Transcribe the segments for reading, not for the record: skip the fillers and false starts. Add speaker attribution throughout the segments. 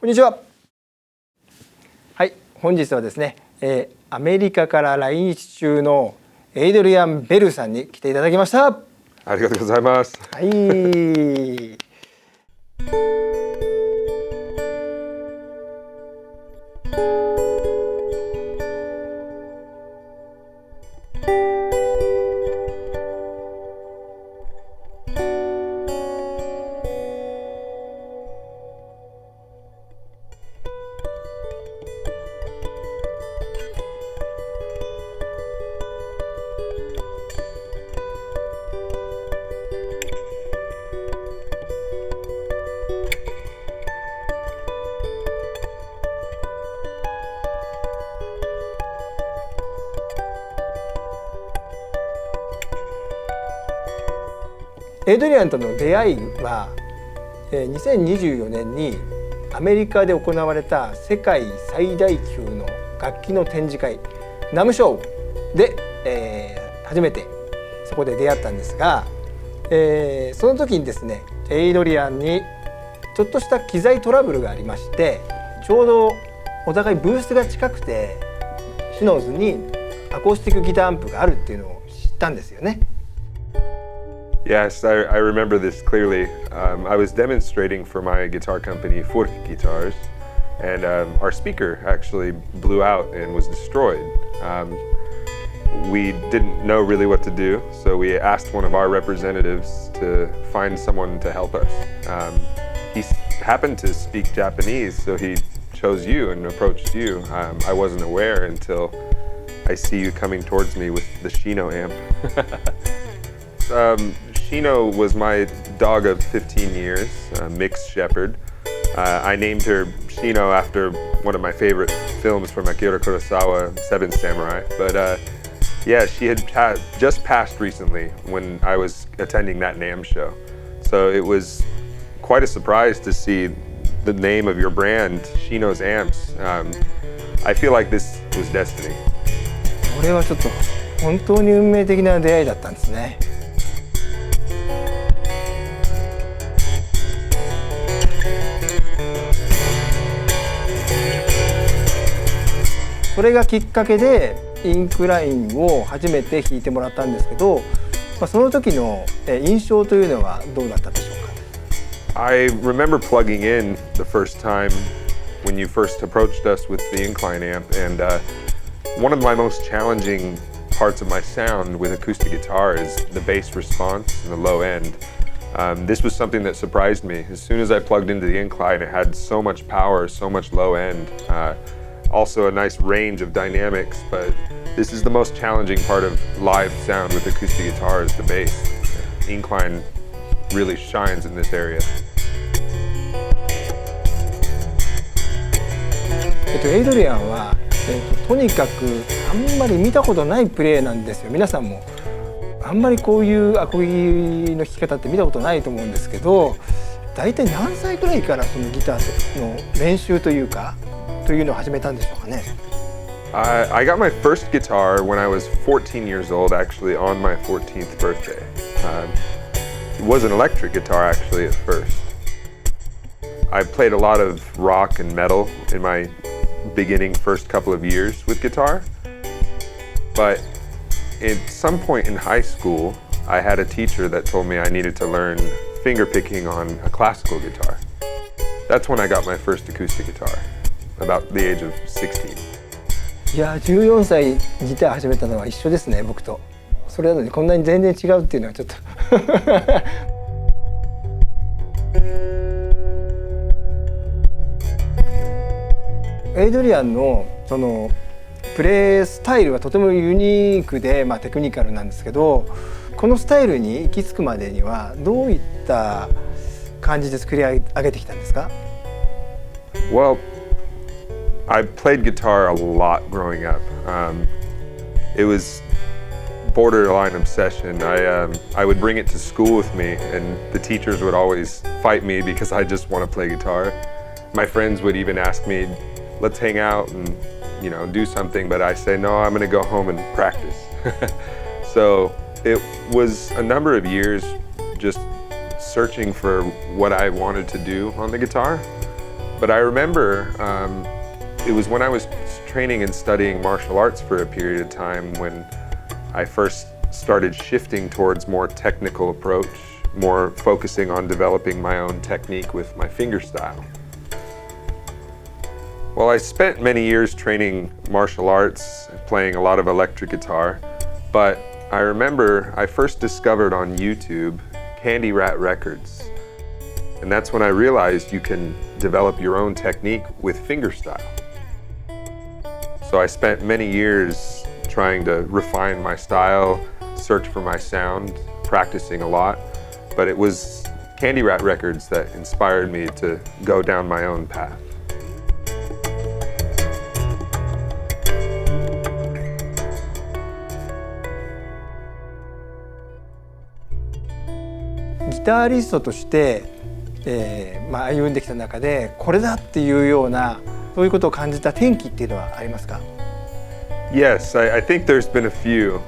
Speaker 1: こんにちは。はい、本日はですね、アメリカから来日中のエイドリアン・ベルさんに来ていただきました。
Speaker 2: ありがとうございます。
Speaker 1: はい。エイドリアンとの出会いは2024年にアメリカで行われた世界最大級の楽器の展示会ナムショーで、初めてそこで出会ったんですが、その時にですねエイドリアンにちょっとした機材トラブルがありまして、ちょうどお互いブースが近くてシノーズにアコースティックギターアンプがあるっていうのを知ったんですよね。
Speaker 2: Yes, I remember this clearly. I was demonstrating for my guitar company, Furk Guitars, and our speaker actually blew out and was destroyed. We didn't know really what to do, so we asked one of our representatives to find someone to help us. He happened to speak Japanese, so he chose you and approached you. I wasn't aware until I see you coming towards me with the Shino amp. Shino was my dog of 15 years, a mixed shepherd. I named her Shino after one of my favorite films from Akira Kurosawa, Seven Samurai. But yeah, she had just passed recently when I was attending that NAMM show. So it was quite a surprise to see the name of your brand, Shino's Amps. I feel like this was destiny.
Speaker 1: これはちょっと本当に運命的な出会いだったんですね。それがきっかけでインクラインを初めて弾いてもらったんですけど、その時の印象というのはどうだったでしょうか。
Speaker 2: I remember plugging in the first time when you first approached us with the incline amp, and one of my most challenging parts of my sound with acoustic guitar is the bass response and the low end. This was something that surprised me. As soon as I plugged into the incline, it had so much power, so much low end. Also a nice range of dynamics, but this is the most challenging part of live sound with acoustic guitar is the bass. Incline really shines in this area.
Speaker 1: エイドリアンは、とにかくあんまり見たことないプレーなんですよ。皆さんもあんまりこういうアコギの弾き方って見たことないと思うんですけど、だいたい何歳くらいからそのギターの練習というかというのを始めたんでしょうかね。
Speaker 2: I got my first guitar when I was 14 years old, actually on my 14th birthday. It was an electric guitar actually at first. I played a lot of rock and metal in my beginning first couple of years with guitar. But at some point in high school, I had a teacher that told me I needed to learn finger picking on a classical guitar. That's when I got my first acoustic guitar.About the age of 16.
Speaker 1: いや、14歳ギター始めたのは一緒ですね、僕と。それなのにこんなに全然違うっていうのはちょっとエイドリアンのそのプレースタイルはとてもユニークで、テクニカルなんですけど、このスタイルに行き着くまでにはどういった感じで作り上げてきたんですか？
Speaker 2: Well, I played guitar a lot growing up. It was borderline obsession. I would bring it to school with me, and the teachers would always fight me because I just want to play guitar. My friends would even ask me, "Let's hang out and do something," but I say, "No, I'm going to go home and practice." So it was a number of years just searching for what I wanted to do on the guitar. But I remember it was when I was training and studying martial arts for a period of time when I first started shifting towards more technical approach, more focusing on developing my own technique with my fingerstyle. Well, I spent many years training martial arts, playing a lot of electric guitar, but I remember I first discovered on YouTube Candy Rat Records. And that's when I realized you can develop your own technique with fingerstyle. So I spent many years trying to refine my style, search for my sound, practicing a lot. But it was Candy Rat Records that inspired me to go down my own path.
Speaker 1: ギタリストとして、歩んできた中でこれだっていうようなそういうことを感じた転機っていうのはありますか？
Speaker 2: Yes, I think there's been a few.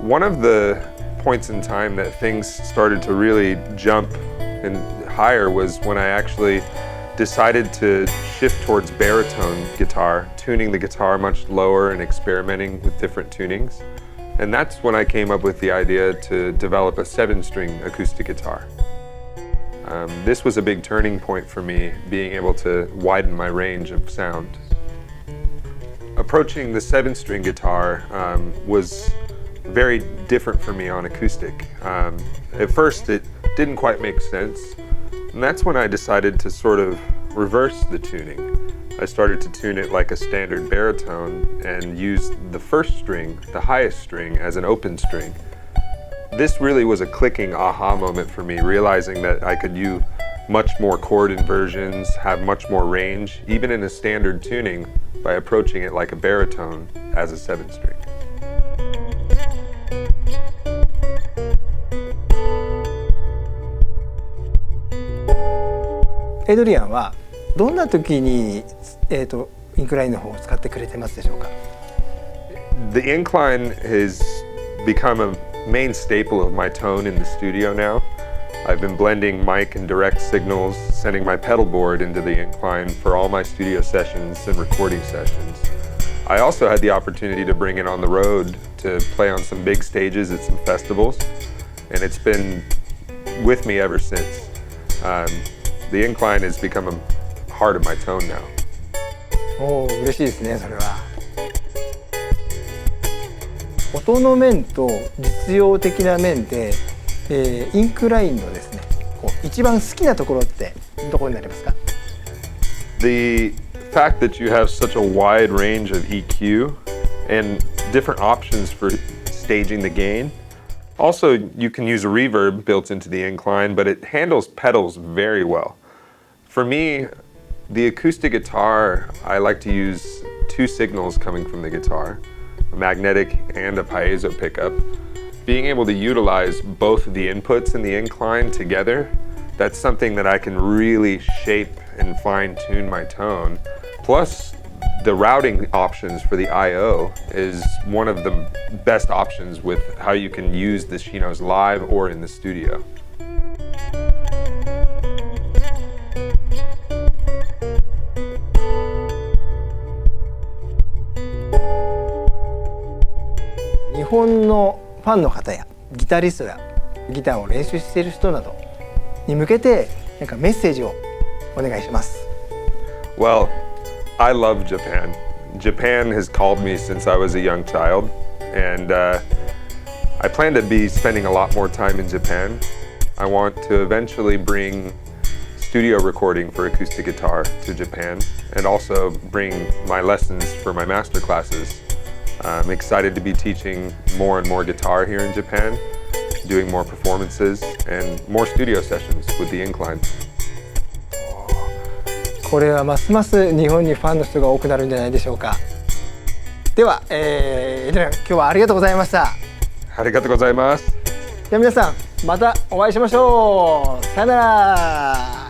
Speaker 2: One of the points in time that things started to really jump and higher was when I actually decided to shift towards baritone guitar, tuning the guitar much lower and experimenting with different tunings. And that's when I came up with the idea to develop a 7-string acoustic guitar. This was a big turning point for me, being able to widen my range of sound. Approaching the 7-string guitar was very different for me on acoustic. At first it didn't quite make sense, and that's when I decided to sort of reverse the tuning. I started to tune it like a standard baritone and use the first string, the highest string, as an open string. This really was a clicking aha moment for me, realizing that I could do much more chord inversions, have much more range, even in a standard tuning, by approaching it like a baritone as a 7-string.
Speaker 1: エドリアンはどんな時に、インクラインの方を使ってくれてますでしょうか？
Speaker 2: The incline has become a main staple of my tone in the studio now. I've been blending mic and direct signals, sending my pedal board into the incline for all my studio sessions and recording sessions. I also had the opportunity to bring it on the road to play on some big stages at some festivals, and it's been with me ever since. The incline has become a part of my tone now.
Speaker 1: おー、嬉しいですね、それは。音の面と実用的な面で、インクラインのですね、一番好きなところってどこになりますか？
Speaker 2: The fact that you have such a wide range of EQ and different options for staging the gain. Also, you can use a reverb built into the incline, but it handles pedals very well. For me, the acoustic guitar, I like to use 2 signals coming from the guitar, a magnetic and a piezo pickup. Being able to utilize both of the inputs in the incline together, that's something that I can really shape and fine-tune my tone. Plus, the routing options for the I/O is one of the best options with how you can use the Shinos live or in the studio. 日本のファンの方やギタリストやギターを練習している人などに向けてなんかメッセージをお願いします。Well, I love Japan. Japan has called me since I was a young child, and I plan to be spending a lot more time in Japan. I want to eventually bring studio recording for acoustic guitar to Japan and also bring my lessons for my master classes. I'm excited to be teaching more and more guitar here in Japan, doing more performances and more studio sessions with the Incline.
Speaker 1: これはますます日本にファンの人が多くなるんじゃないでしょうか。では、エドリアン、今日はありがとうございました。
Speaker 2: ありがとうございます。
Speaker 1: では皆さんまたお会いしましょう。さよなら。